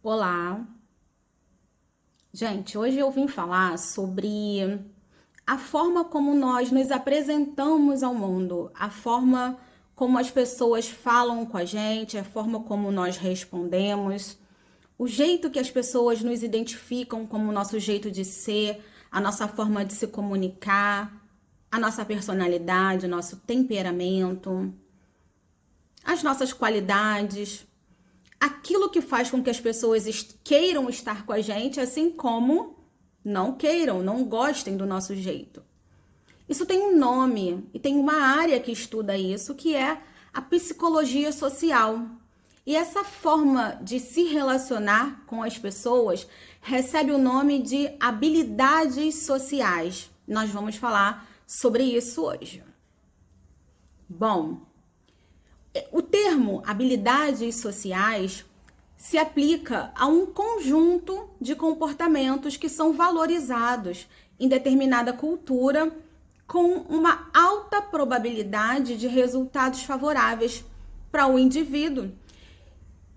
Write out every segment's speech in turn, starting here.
Olá, gente. Hoje eu vim falar sobre a forma como nós nos apresentamos ao mundo, a forma como as pessoas falam com a gente, a forma como nós respondemos, o jeito que as pessoas nos identificam como o nosso jeito de ser, a nossa forma de se comunicar, a nossa personalidade, o nosso temperamento, as nossas qualidades, aquilo que faz com que as pessoas queiram estar com a gente, assim como não queiram, não gostem do nosso jeito. Isso tem um nome e tem uma área que estuda isso, que é a psicologia social. E essa forma de se relacionar com as pessoas recebe o nome de habilidades sociais. Nós vamos falar sobre isso hoje. Bom, o termo habilidades sociais se aplica a um conjunto de comportamentos que são valorizados em determinada cultura com uma alta probabilidade de resultados favoráveis para o indivíduo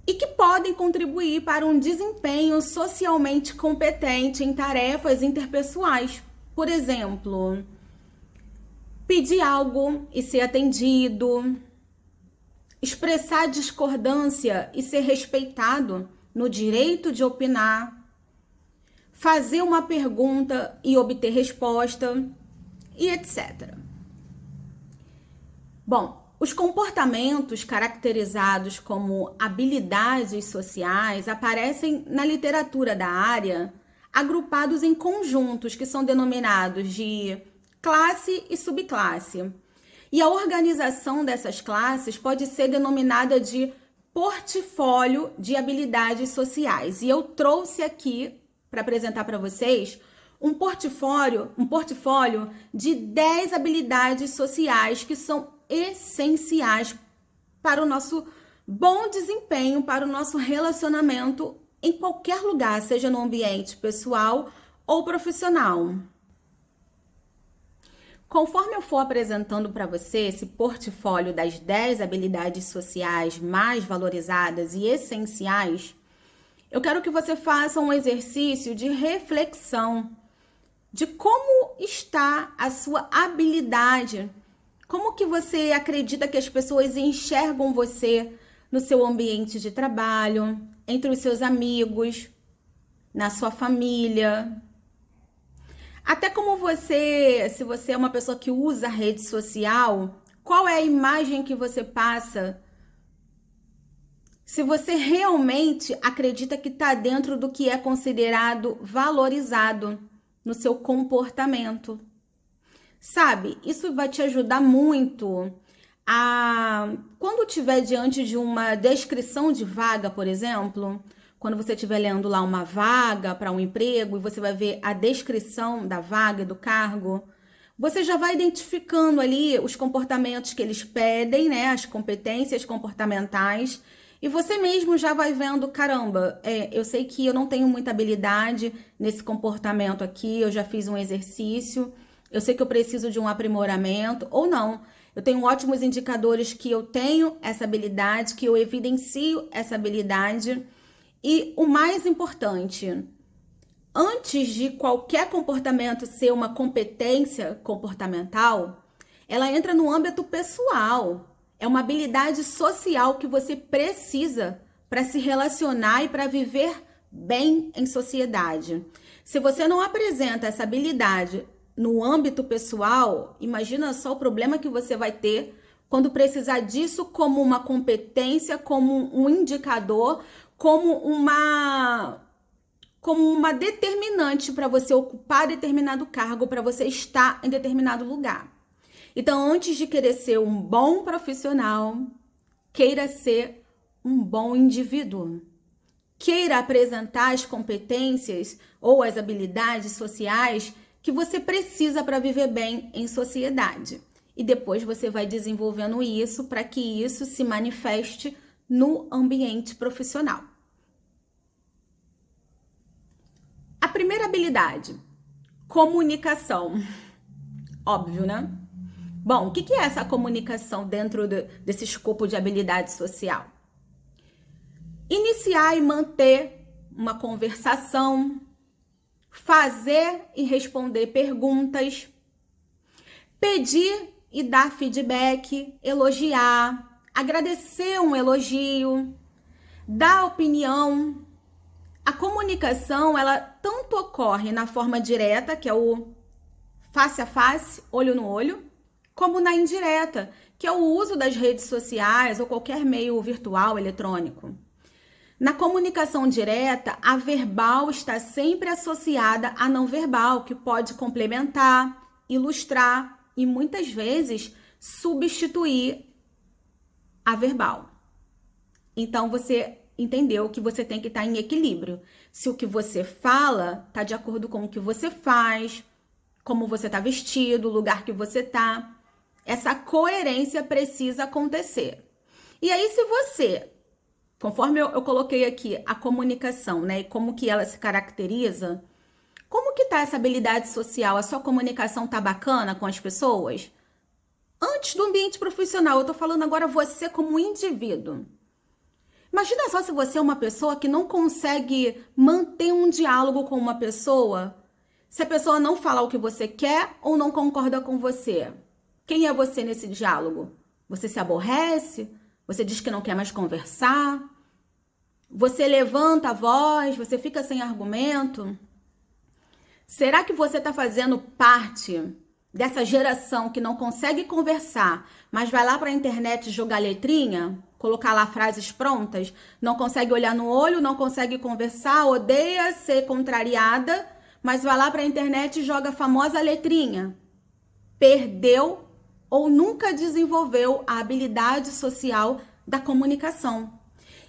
e que podem contribuir para um desempenho socialmente competente em tarefas interpessoais. Por exemplo, pedir algo e ser atendido, expressar discordância e ser respeitado no direito de opinar, fazer uma pergunta e obter resposta, e etc. Bom, os comportamentos caracterizados como habilidades sociais aparecem na literatura da área agrupados em conjuntos que são denominados de classe e subclasse. E a organização dessas classes pode ser denominada de portfólio de habilidades sociais. E eu trouxe aqui para apresentar para vocês um portfólio de 10 habilidades sociais que são essenciais para o nosso bom desempenho, para o nosso relacionamento em qualquer lugar, seja no ambiente pessoal ou profissional. Conforme eu for apresentando para você esse portfólio das 10 habilidades sociais mais valorizadas e essenciais, eu quero que você faça um exercício de reflexão de como está a sua habilidade, como que você acredita que as pessoas enxergam você no seu ambiente de trabalho, entre os seus amigos, na sua família. Até como você, se você é uma pessoa que usa rede social, qual é a imagem que você passa? Se você realmente acredita que está dentro do que é considerado valorizado no seu comportamento. Sabe, isso vai te ajudar muito quando estiver diante de uma descrição de vaga, por exemplo, quando você estiver lendo lá uma vaga para um emprego e você vai ver a descrição da vaga e do cargo, você já vai identificando ali os comportamentos que eles pedem, né? As competências comportamentais. E você mesmo já vai vendo, caramba, eu sei que eu não tenho muita habilidade nesse comportamento aqui, eu já fiz um exercício, eu sei que eu preciso de um aprimoramento, ou não. Eu tenho ótimos indicadores que eu tenho essa habilidade, que eu evidencio essa habilidade. E o mais importante, antes de qualquer comportamento ser uma competência comportamental, ela entra no âmbito pessoal. É uma habilidade social que você precisa para se relacionar e para viver bem em sociedade. Se você não apresenta essa habilidade no âmbito pessoal, imagina só o problema que você vai ter quando precisar disso como uma competência, como um indicador, como uma determinante para você ocupar determinado cargo, para você estar em determinado lugar. Então, antes de querer ser um bom profissional, queira ser um bom indivíduo. Queira apresentar as competências ou as habilidades sociais que você precisa para viver bem em sociedade. E depois você vai desenvolvendo isso para que isso se manifeste no ambiente profissional. A primeira habilidade, comunicação. Óbvio, né? Bom, o que é essa comunicação dentro desse escopo de habilidade social? Iniciar e manter uma conversação, fazer e responder perguntas, pedir e dar feedback, elogiar, agradecer um elogio, dar opinião. A comunicação, ela tanto ocorre na forma direta, que é o face a face, olho no olho, como na indireta, que é o uso das redes sociais ou qualquer meio virtual, eletrônico. Na comunicação direta, a verbal está sempre associada à não verbal, que pode complementar, ilustrar e muitas vezes substituir a verbal. Então, você entendeu que você tem que estar em equilíbrio. Se o que você fala está de acordo com o que você faz, como você está vestido, o lugar que você está, essa coerência precisa acontecer. E aí, se você, conforme eu coloquei aqui a comunicação, né, e como que ela se caracteriza, como que tá essa habilidade social? A sua comunicação tá bacana com as pessoas? Antes do ambiente profissional, eu tô falando agora você como indivíduo. Imagina só se você é uma pessoa que não consegue manter um diálogo com uma pessoa, se a pessoa não falar o que você quer ou não concorda com você. Quem é você nesse diálogo? Você se aborrece? Você diz que não quer mais conversar? Você levanta a voz? Você fica sem argumento? Será que você está fazendo parte dessa geração que não consegue conversar, mas vai lá para a internet jogar letrinha, colocar lá frases prontas, não consegue olhar no olho, não consegue conversar, odeia ser contrariada, mas vai lá para a internet e joga a famosa letrinha? Perdeu ou nunca desenvolveu a habilidade social da comunicação.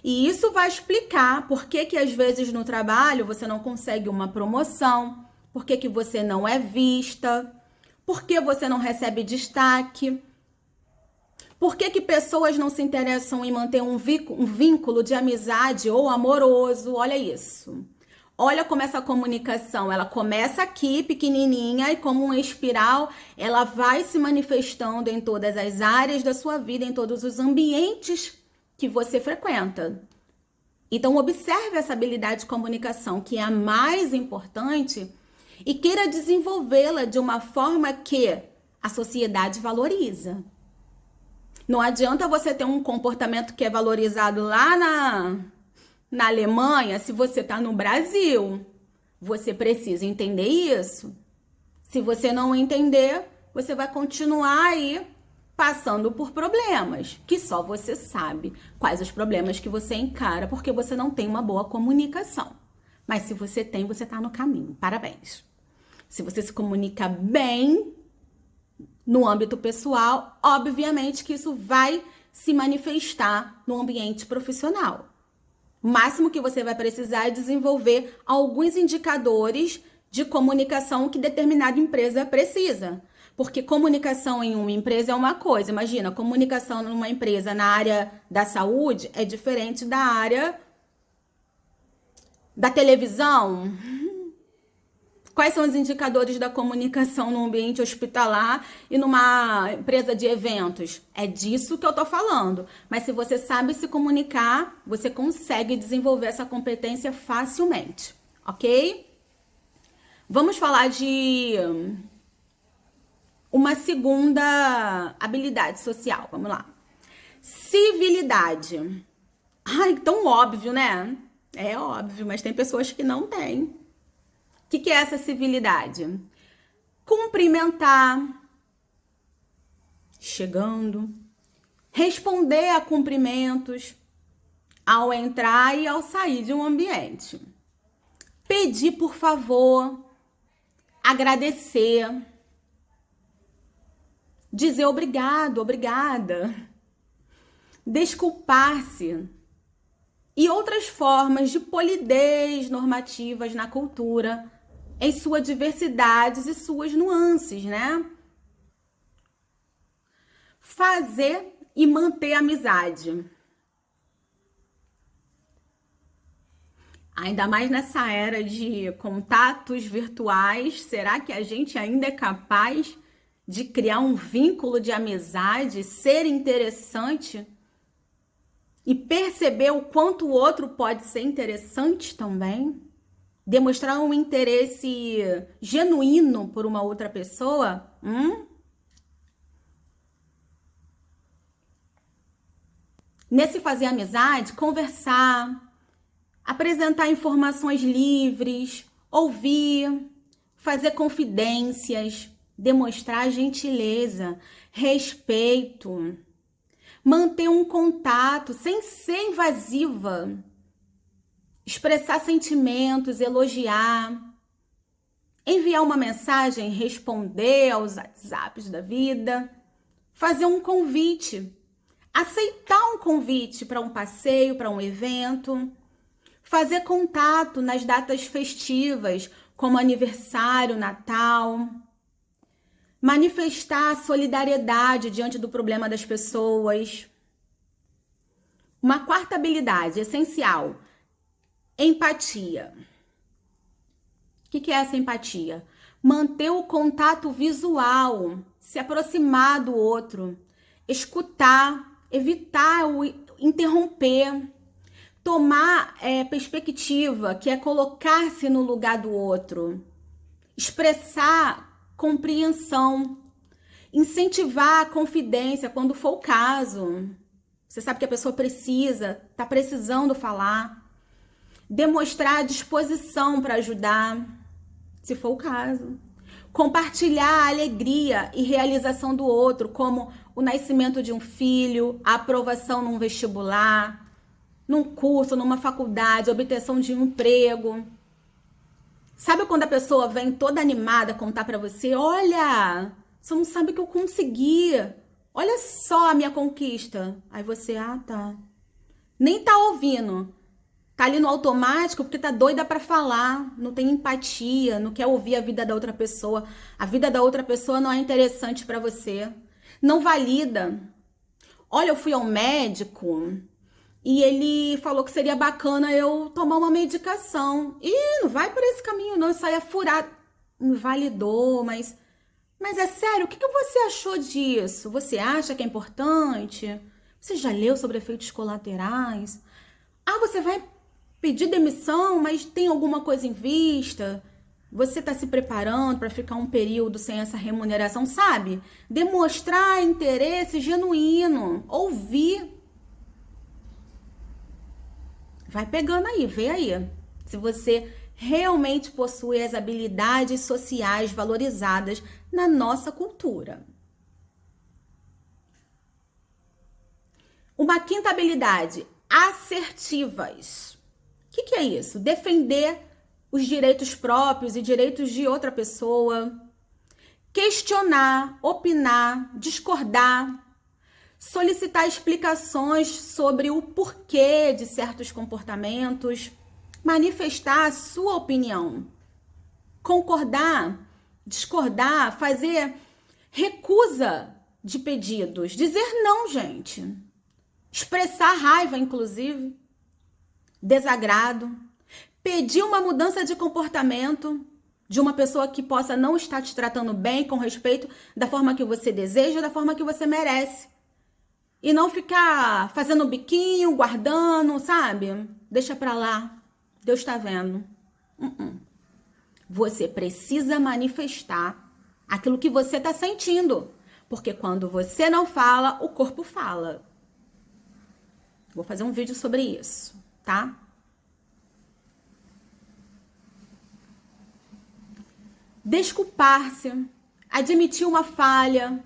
E isso vai explicar por que às vezes no trabalho você não consegue uma promoção, por que você não é vista, por que você não recebe destaque, por que pessoas não se interessam em manter um vínculo de amizade ou amoroso. Olha isso. Olha como essa comunicação, ela começa aqui pequenininha e como uma espiral, ela vai se manifestando em todas as áreas da sua vida, em todos os ambientes que você frequenta. Então, observe essa habilidade de comunicação, que é a mais importante, e queira desenvolvê-la de uma forma que a sociedade valoriza. Não adianta você ter um comportamento que é valorizado lá na Alemanha se você está no Brasil. Você precisa entender isso. Se você não entender, você vai continuar aí passando por problemas, que só você sabe quais os problemas que você encara, porque você não tem uma boa comunicação. Mas se você tem, você está no caminho. Parabéns. Se você se comunica bem no âmbito pessoal, obviamente que isso vai se manifestar no ambiente profissional. O máximo que você vai precisar é desenvolver alguns indicadores de comunicação que determinada empresa precisa. Porque comunicação em uma empresa é uma coisa. Imagina, comunicação numa empresa na área da saúde é diferente da área da televisão. Quais são os indicadores da comunicação no ambiente hospitalar e numa empresa de eventos? É disso que eu tô falando. Mas se você sabe se comunicar, você consegue desenvolver essa competência facilmente, ok? Vamos falar de uma segunda habilidade social. Vamos lá. Civilidade. Ai, tão óbvio, né? É óbvio, mas tem pessoas que não têm. O que é essa civilidade? Cumprimentar, chegando, responder a cumprimentos ao entrar e ao sair de um ambiente, pedir por favor, agradecer, dizer obrigado, obrigada, desculpar-se e outras formas de polidez normativas na cultura, em suas diversidades e suas nuances, né? Fazer e manter amizade. Ainda mais nessa era de contatos virtuais, será que a gente ainda é capaz de criar um vínculo de amizade, ser interessante? e perceber o quanto o outro pode ser interessante também, demonstrar um interesse genuíno por uma outra pessoa, Nesse fazer amizade, conversar, apresentar informações livres, ouvir, fazer confidências, demonstrar gentileza, respeito, manter um contato sem ser invasiva, expressar sentimentos, elogiar, enviar uma mensagem, responder aos WhatsApps da vida, fazer um convite, aceitar um convite para um passeio, para um evento, fazer contato nas datas festivas, como aniversário, Natal, manifestar solidariedade diante do problema das pessoas. Uma quarta habilidade essencial, empatia. O que é essa empatia? Manter o contato visual, se aproximar do outro, escutar, evitar o interromper, tomar perspectiva, que é colocar-se no lugar do outro, expressar compreensão, incentivar a confidência quando for o caso. Você sabe que a pessoa precisa, está precisando falar, demonstrar disposição para ajudar, se for o caso. Compartilhar a alegria e realização do outro, como o nascimento de um filho, a aprovação num vestibular, num curso, numa faculdade, obtenção de um emprego. Sabe quando a pessoa vem toda animada contar para você, olha, você não sabe o que eu consegui, olha só a minha conquista. Aí você, tá. Nem tá ouvindo. Tá ali no automático porque tá doida para falar, não tem empatia, não quer ouvir a vida da outra pessoa. A vida da outra pessoa não é interessante para você. Não valida. Olha, eu fui ao médico e ele falou que seria bacana eu tomar uma medicação. E não vai por esse caminho não, isso aí é furado. Me validou, mas é sério, o que você achou disso? Você acha que é importante? Você já leu sobre efeitos colaterais? Você vai pedir demissão, mas tem alguma coisa em vista? Você está se preparando para ficar um período sem essa remuneração, sabe? Demonstrar interesse genuíno, ouvir. Vai pegando aí, vê aí. Se você realmente possui as habilidades sociais valorizadas na nossa cultura. Uma quinta habilidade, assertivas. O que é isso? Defender os direitos próprios e direitos de outra pessoa, questionar, opinar, discordar, solicitar explicações sobre o porquê de certos comportamentos, manifestar a sua opinião, concordar, discordar, fazer recusa de pedidos, dizer não, gente, expressar raiva, inclusive, desagrado, pedir uma mudança de comportamento de uma pessoa que possa não estar te tratando bem, com respeito, da forma que você deseja, da forma que você merece. E não ficar fazendo biquinho, guardando, sabe? Deixa pra lá. Deus tá vendo. Você precisa manifestar aquilo que você tá sentindo. Porque quando você não fala, o corpo fala. Vou fazer um vídeo sobre isso, tá? Desculpar-se, admitir uma falha,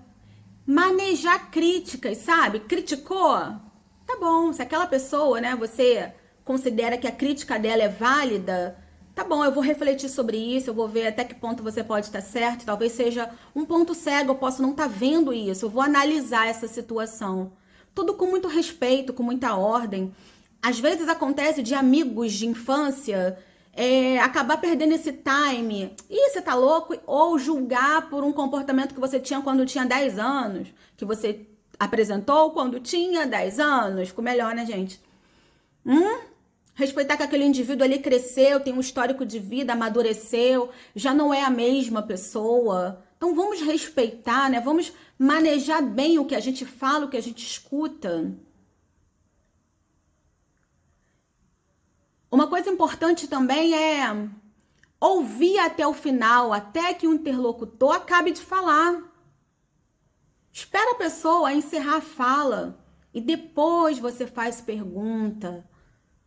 manejar críticas, sabe? Criticou? Tá bom, se aquela pessoa, né, você considera que a crítica dela é válida, tá bom, eu vou refletir sobre isso, eu vou ver até que ponto você pode estar certo, talvez seja um ponto cego, eu posso não estar vendo isso, eu vou analisar essa situação. Tudo com muito respeito, com muita ordem. Às vezes acontece de amigos de infância acabar perdendo esse time. Ih, você tá louco? Ou julgar por um comportamento que você tinha quando tinha 10 anos, que você apresentou quando tinha 10 anos. Ficou melhor, né, gente? Respeitar que aquele indivíduo ali cresceu, tem um histórico de vida, amadureceu, já não é a mesma pessoa. Então vamos respeitar, né? Vamos manejar bem o que a gente fala, o que a gente escuta. Uma coisa importante também é ouvir até o final, até que o interlocutor acabe de falar. Espera a pessoa encerrar a fala e depois você faz pergunta,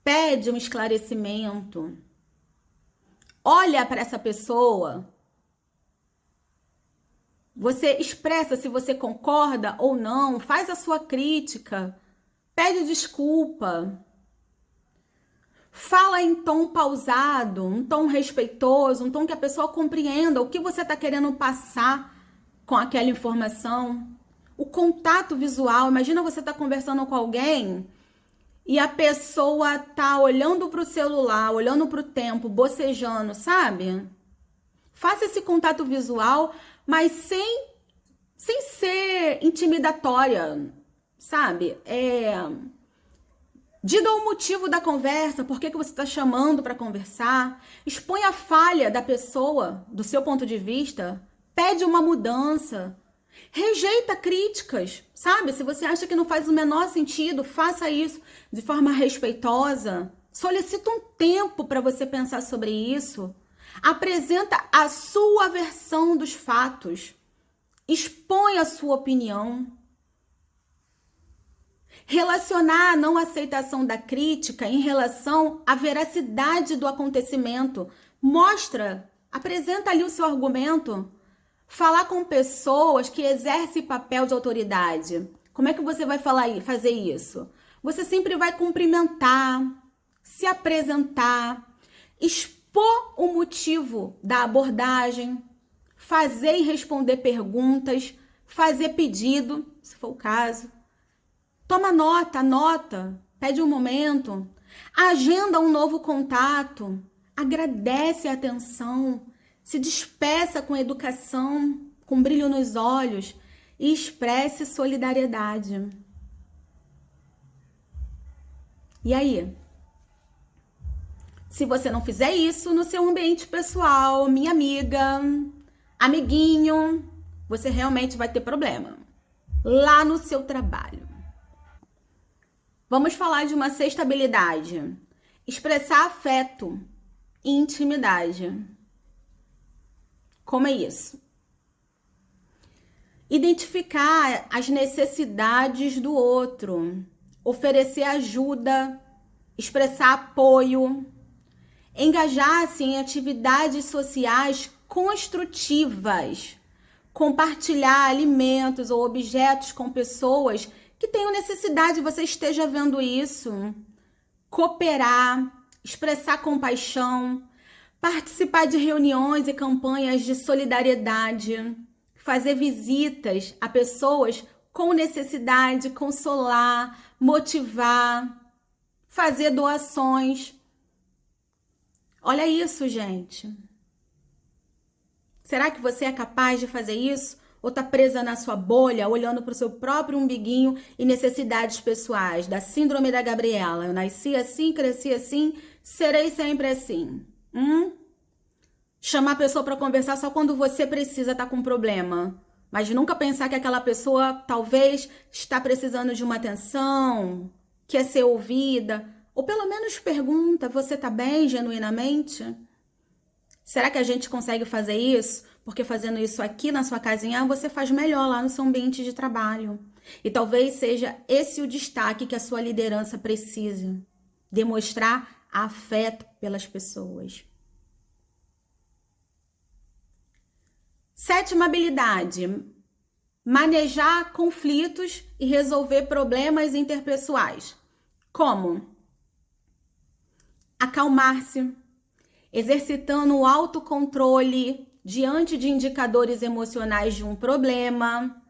pede um esclarecimento. Olha para essa pessoa. Você expressa se você concorda ou não, faz a sua crítica, pede desculpa. Fala em tom pausado, um tom respeitoso, um tom que a pessoa compreenda o que você está querendo passar com aquela informação. O contato visual, imagina você tá conversando com alguém e a pessoa tá olhando para o celular, olhando para o tempo, bocejando, sabe? Faça esse contato visual, mas sem ser intimidatória, sabe? Diga o motivo da conversa, por que você está chamando para conversar. Expõe a falha da pessoa, do seu ponto de vista. Pede uma mudança. Rejeita críticas, sabe? Se você acha que não faz o menor sentido, faça isso de forma respeitosa. Solicita um tempo para você pensar sobre isso. Apresenta a sua versão dos fatos. Expõe a sua opinião. Relacionar a não aceitação da crítica em relação à veracidade do acontecimento. Mostra, apresenta ali o seu argumento. Falar com pessoas que exercem papel de autoridade. Como é que você vai fazer isso? Você sempre vai cumprimentar, se apresentar, expor o motivo da abordagem, fazer e responder perguntas, fazer pedido, se for o caso. Toma nota, anota, pede um momento, agenda um novo contato, agradece a atenção, se despeça com educação, com brilho nos olhos e expresse solidariedade. E aí? Se você não fizer isso no seu ambiente pessoal, minha amiga, amiguinho, você realmente vai ter problema lá no seu trabalho. Vamos falar de uma sexta habilidade. Expressar afeto e intimidade. Como é isso? Identificar as necessidades do outro, oferecer ajuda, expressar apoio, engajar-se em atividades sociais construtivas, compartilhar alimentos ou objetos com pessoas que tenham necessidade, você esteja vendo isso, cooperar, expressar compaixão, participar de reuniões e campanhas de solidariedade, fazer visitas a pessoas com necessidade, consolar, motivar, fazer doações. Olha isso, gente. Será que você é capaz de fazer isso? Ou tá presa na sua bolha, olhando para o seu próprio umbiguinho e necessidades pessoais, da síndrome da Gabriela? Eu nasci assim, cresci assim, serei sempre assim. Chamar a pessoa para conversar só quando você precisa estar com um problema. Mas nunca pensar que aquela pessoa talvez está precisando de uma atenção, quer ser ouvida. Ou pelo menos pergunta, você tá bem genuinamente? Será que a gente consegue fazer isso? Porque fazendo isso aqui na sua casinha, você faz melhor lá no seu ambiente de trabalho. E talvez seja esse o destaque que a sua liderança precisa. Demonstrar afeto pelas pessoas. Sétima habilidade. Manejar conflitos e resolver problemas interpessoais. Como? Acalmar-se, exercitando o autocontrole diante de indicadores emocionais de um problema,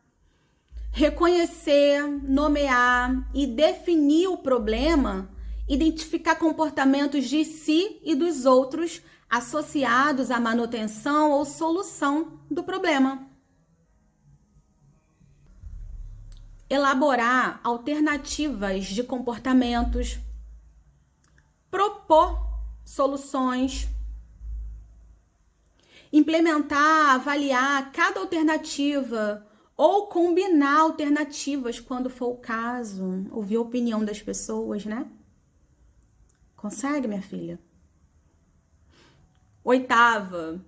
reconhecer, nomear e definir o problema, identificar comportamentos de si e dos outros associados à manutenção ou solução do problema. Elaborar alternativas de comportamentos, propor soluções, implementar, avaliar cada alternativa ou combinar alternativas quando for o caso, ouvir a opinião das pessoas, né? Consegue, minha filha? Oitava.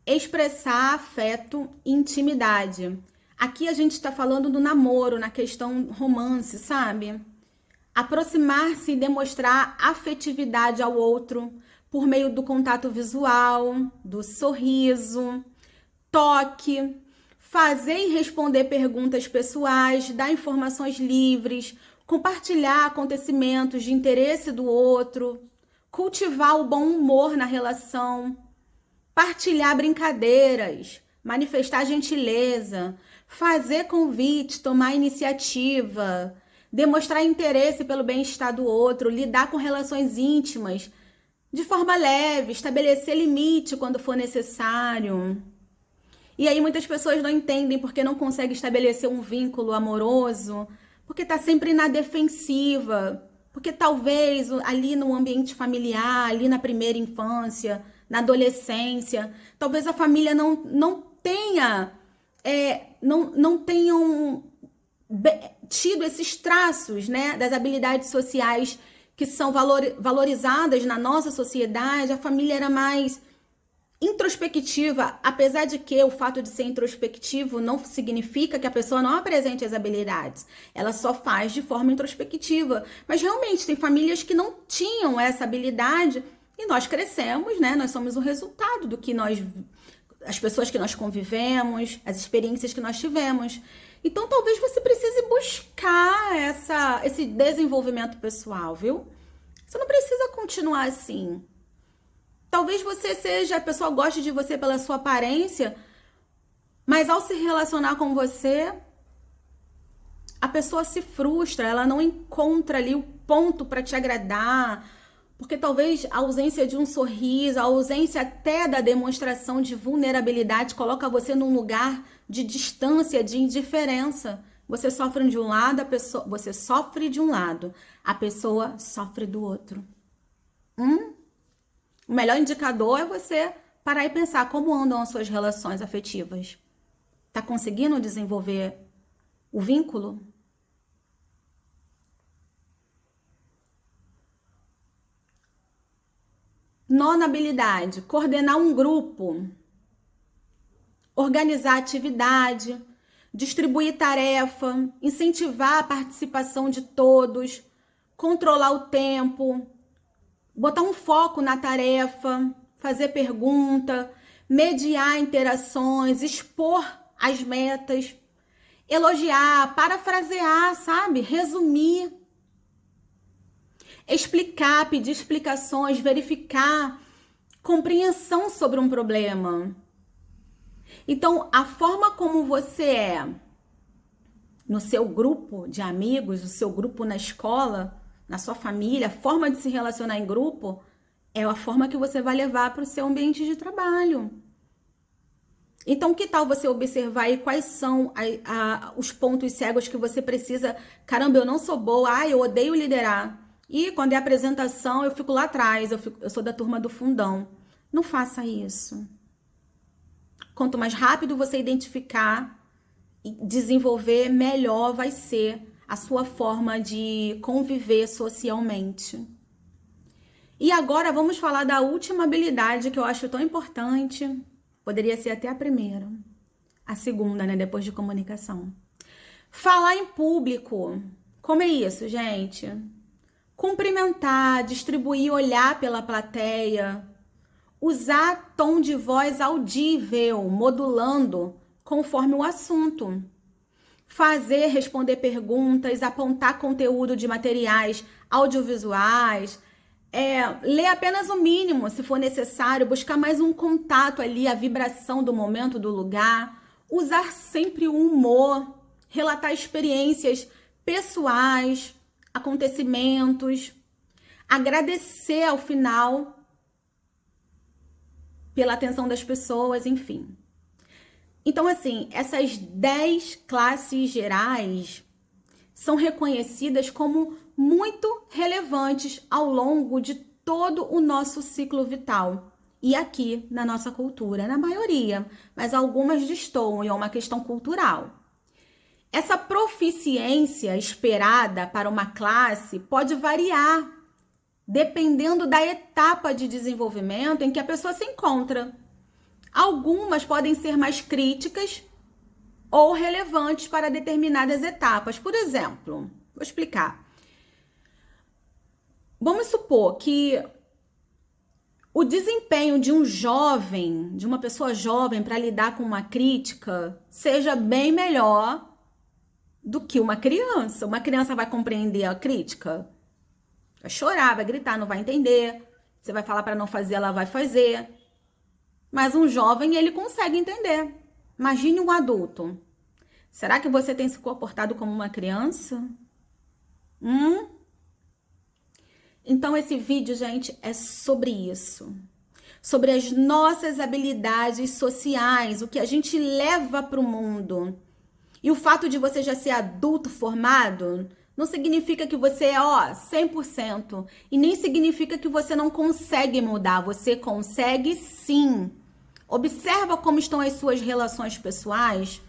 Expressar afeto e intimidade. Aqui a gente está falando do namoro, na questão romance, sabe? Aproximar-se e demonstrar afetividade ao outro por meio do contato visual, do sorriso, toque, fazer e responder perguntas pessoais, dar informações livres, compartilhar acontecimentos de interesse do outro, cultivar o bom humor na relação, partilhar brincadeiras, manifestar gentileza, fazer convite, tomar iniciativa, demonstrar interesse pelo bem-estar do outro, lidar com relações íntimas de forma leve, estabelecer limite quando for necessário. E aí muitas pessoas não entendem porque não conseguem estabelecer um vínculo amoroso, porque está sempre na defensiva, porque talvez ali no ambiente familiar, ali na primeira infância, na adolescência, talvez a família não tenha, não tenham tido esses traços, né, das habilidades sociais que são valorizadas na nossa sociedade. A família era mais introspectiva, apesar de que o fato de ser introspectivo não significa que a pessoa não apresente as habilidades. Ela só faz de forma introspectiva. Mas realmente tem famílias que não tinham essa habilidade e nós crescemos, né? Nós somos o resultado do que as pessoas que nós convivemos, as experiências que nós tivemos. Então talvez você precise buscar esse desenvolvimento pessoal, viu? Você não precisa continuar assim. Talvez a pessoa goste de você pela sua aparência, mas ao se relacionar com você, a pessoa se frustra, ela não encontra ali o ponto para te agradar, porque talvez a ausência de um sorriso, a ausência até da demonstração de vulnerabilidade coloca você num lugar de distância, de indiferença. Você sofre de um lado, a pessoa sofre do outro. O melhor indicador é você parar e pensar como andam as suas relações afetivas. Tá conseguindo desenvolver o vínculo? Nona habilidade, coordenar um grupo, organizar atividade, distribuir tarefa, incentivar a participação de todos, controlar o tempo, botar um foco na tarefa, fazer pergunta, mediar interações, expor as metas, elogiar, parafrasear, sabe? Resumir, explicar, pedir explicações, verificar compreensão sobre um problema. Então, a forma como você é no seu grupo de amigos, no seu grupo na escola, na sua família, a forma de se relacionar em grupo é a forma que você vai levar para o seu ambiente de trabalho. Então, que tal você observar aí quais são os pontos cegos que você precisa? Caramba, eu não sou boa, eu odeio liderar. E quando é apresentação, eu fico lá atrás, eu sou da turma do fundão. Não faça isso. Quanto mais rápido você identificar e desenvolver, melhor vai ser a sua forma de conviver socialmente. E agora vamos falar da última habilidade que eu acho tão importante. Poderia ser até a primeira. A segunda, né? Depois de comunicação. Falar em público. Como é isso, gente? Cumprimentar, distribuir olhar pela plateia. Usar tom de voz audível, modulando conforme o assunto. Fazer, responder perguntas, apontar conteúdo de materiais audiovisuais, ler apenas o mínimo, se for necessário, buscar mais um contato ali, a vibração do momento, do lugar, usar sempre o humor, relatar experiências pessoais, acontecimentos, agradecer ao final pela atenção das pessoas, enfim. Então, assim, essas 10 classes gerais são reconhecidas como muito relevantes ao longo de todo o nosso ciclo vital. E aqui na nossa cultura, na maioria, mas algumas destoam e é uma questão cultural. Essa proficiência esperada para uma classe pode variar, dependendo da etapa de desenvolvimento em que a pessoa se encontra. Algumas podem ser mais críticas ou relevantes para determinadas etapas. Por exemplo, vou explicar. Vamos supor que o desempenho de um jovem, de uma pessoa jovem para lidar com uma crítica, seja bem melhor do que uma criança. Uma criança vai compreender a crítica? Vai chorar, vai gritar, não vai entender. Você vai falar para não fazer, ela vai fazer. Mas um jovem, ele consegue entender. Imagine um adulto. Será que você tem se comportado como uma criança? Então, esse vídeo, gente, é sobre isso. Sobre as nossas habilidades sociais, o que a gente leva para o mundo. E o fato de você já ser adulto formado não significa que você é, 100%. E nem significa que você não consegue mudar. Você consegue sim. Observa como estão as suas relações pessoais.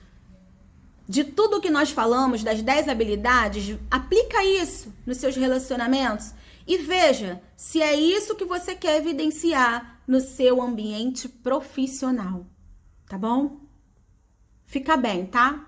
De tudo que nós falamos, das 10 habilidades, aplica isso nos seus relacionamentos. E veja se é isso que você quer evidenciar no seu ambiente profissional. Tá bom? Fica bem, tá?